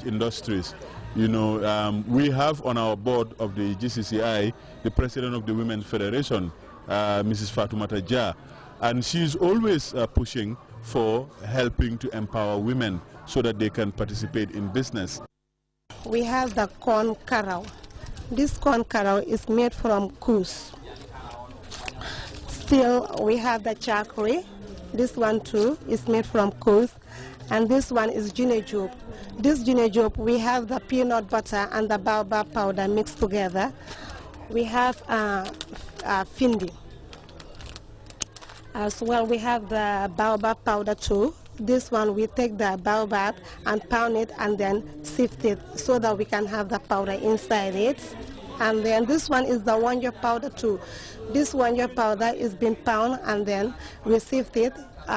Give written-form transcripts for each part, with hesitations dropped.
industries. You know, we have on our board of the GCCI the president of the Women's Federation, Mrs. Fatoumata Jah, and she's always pushing for helping to empower women so that they can participate in business. We have the corn karao. This corn karao is made from koos. Still, we have the chakri. This one too is made from koos. And this one is jinejub. This jinejub, we have the peanut butter and the baobab powder mixed together. We have findi. As well, we have the baobab powder too. This one, we take the baobab and pound it and then sift it so that we can have the powder inside it. And then this one is the wonjo powder too. This wonjo powder is been pounded and then we sift it.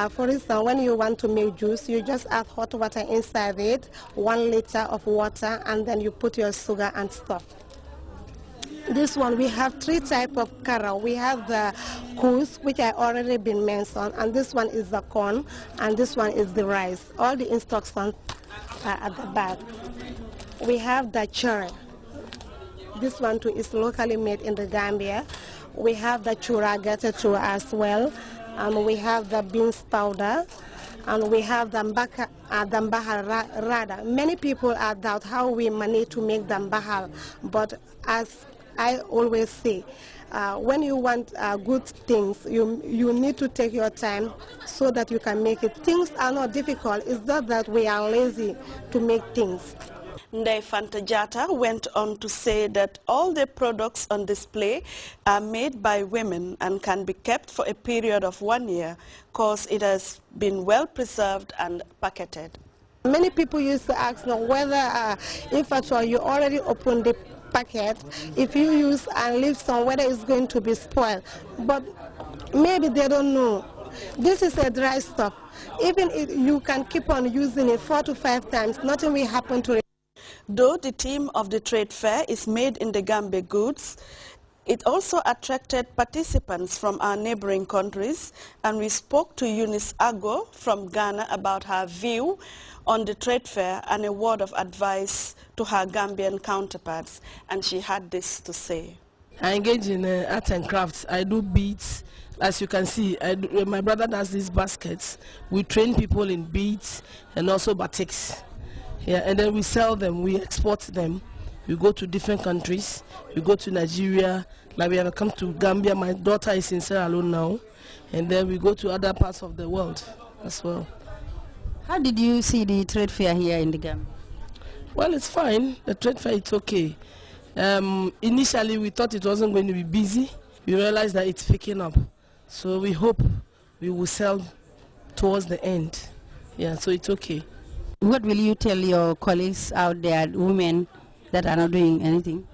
For instance, when you want to make juice, you just add hot water inside it, 1 liter of water, and then you put your sugar and stuff. This one, we have 3 types of karao. We have the koos, which I already been mentioned, and this one is the corn, and this one is the rice. All the instructions are at the back. We have the cherry. This one too is locally made in the Gambia. We have the churagata too as well, and we have the beans powder, and we have the mbahal rada. Many people doubt how we manage to make the mbahal, but as I always say, when you want good things, you need to take your time so that you can make it. Things are not difficult, it's not that we are lazy to make things. Ndeye Fanta Jatta went on to say that all the products on display are made by women and can be kept for a period of 1 year because it has been well preserved and packeted. Many people used to ask now whether if at all you already opened the packet, if you use and leave some, whether it's going to be spoiled. But maybe they don't know. This is a dry stuff. Even if you can keep on using it 4 to 5 times, nothing will happen to it. Though the theme of the trade fair is made in the Gambia goods, it also attracted participants from our neighboring countries, and we spoke to Eunice Ago from Ghana about her view on the trade fair and a word of advice to her Gambian counterparts, and she had this to say. I engage in art and crafts. I do beads. As you can see, my brother does these baskets. We train people in beads and also batiks. Yeah, and then we sell them, we export them. We go to different countries. We go to Nigeria, like we have come to Gambia. My daughter is in Sierra Leone now. And then we go to other parts of the world as well. How did you see the trade fair here in the Gambia? Well, it's fine. The trade fair, it's okay. Initially, we thought it wasn't going to be busy. We realized that it's picking up. So we hope we will sell towards the end. Yeah, so it's okay. What will you tell your colleagues out there, women that are not doing anything?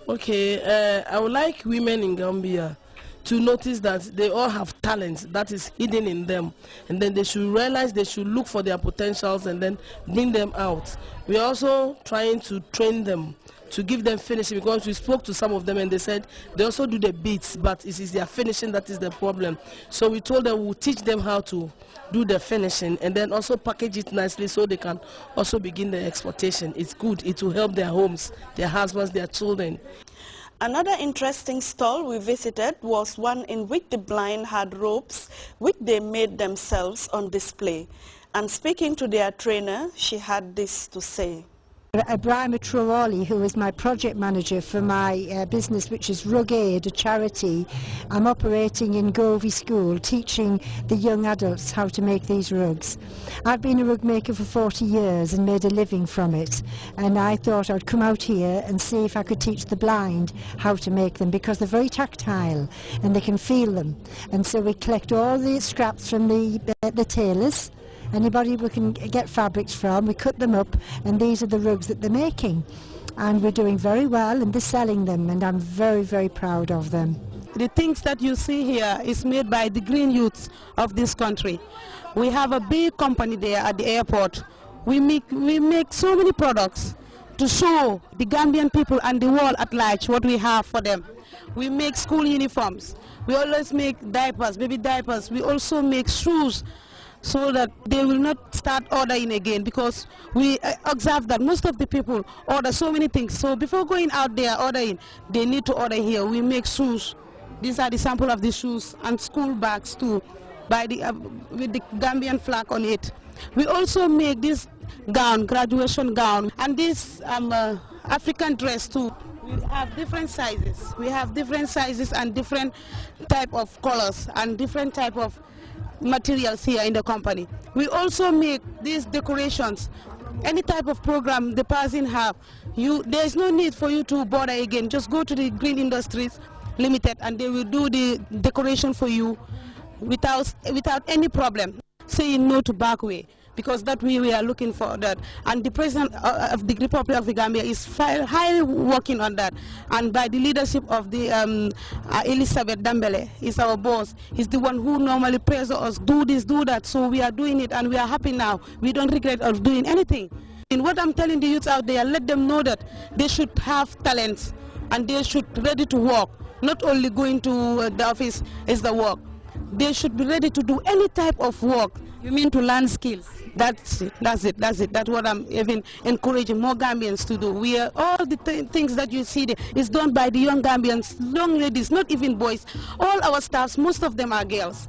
Okay, I would like women in Gambia to notice that they all have talents that is hidden in them, and then they should realize they should look for their potentials and then bring them out. We are also trying to train them, to give them finishing, because we spoke to some of them and they said they also do the beats, but it is their finishing that is the problem. So we told them we'll teach them how to do the finishing and then also package it nicely so they can also begin the exportation. It's good. It will help their homes, their husbands, their children. Another interesting stall we visited was one in which the blind had ropes which they made themselves on display. And speaking to their trainer, she had this to say. Ibrahim Traorli, who is my project manager for my business, which is Rug Aid, a charity. I'm operating in Govey School, teaching the young adults how to make these rugs. I've been a rug maker for 40 years and made a living from it, and I thought I'd come out here and see if I could teach the blind how to make them, because they're very tactile and they can feel them. And so we collect all the scraps from the tailors, anybody we can get fabrics from, we cut them up, and these are the rugs that they're making. And we're doing very well, and they're selling them, and I'm very, very proud of them. The things that you see here is made by the green youths of this country. We have a big company there at the airport. We make so many products to show the Gambian people and the world at large what we have for them. We make school uniforms. We always make diapers, baby diapers. We also make shoes. so that they will not start ordering again, because we observe that most of the people order so many things. So before going out there ordering, they need to order here. We make shoes. These are the sample of the shoes, and school bags too, by the with the Gambian flag on it. We also make this gown, graduation gown, and this African dress too. We have different sizes. We have different sizes and different type of colors and different type of materials here in the company. We also make these decorations. Any type of program the person have, there's no need for you to bother again. Just go to the Green Industries Limited and they will do the decoration for you without any problem. Saying no to backway, because that we are looking for that, and the President of the Republic of the Gambia is highly working on that, and by the leadership of the Elizabeth Dambele is our boss. He's the one who normally pressures us, do this, do that, so we are doing it and we are happy now. We don't regret of doing anything. And what I'm telling the youth out there, let them know that they should have talents and they should be ready to work. Not only going to the office is the work. They should be ready to do any type of work. You mean to learn skills? That's it. That's what I'm even encouraging more Gambians to do. We are all the things that you see there is done by the young Gambians, young ladies, not even boys. All our staffs, most of them are girls.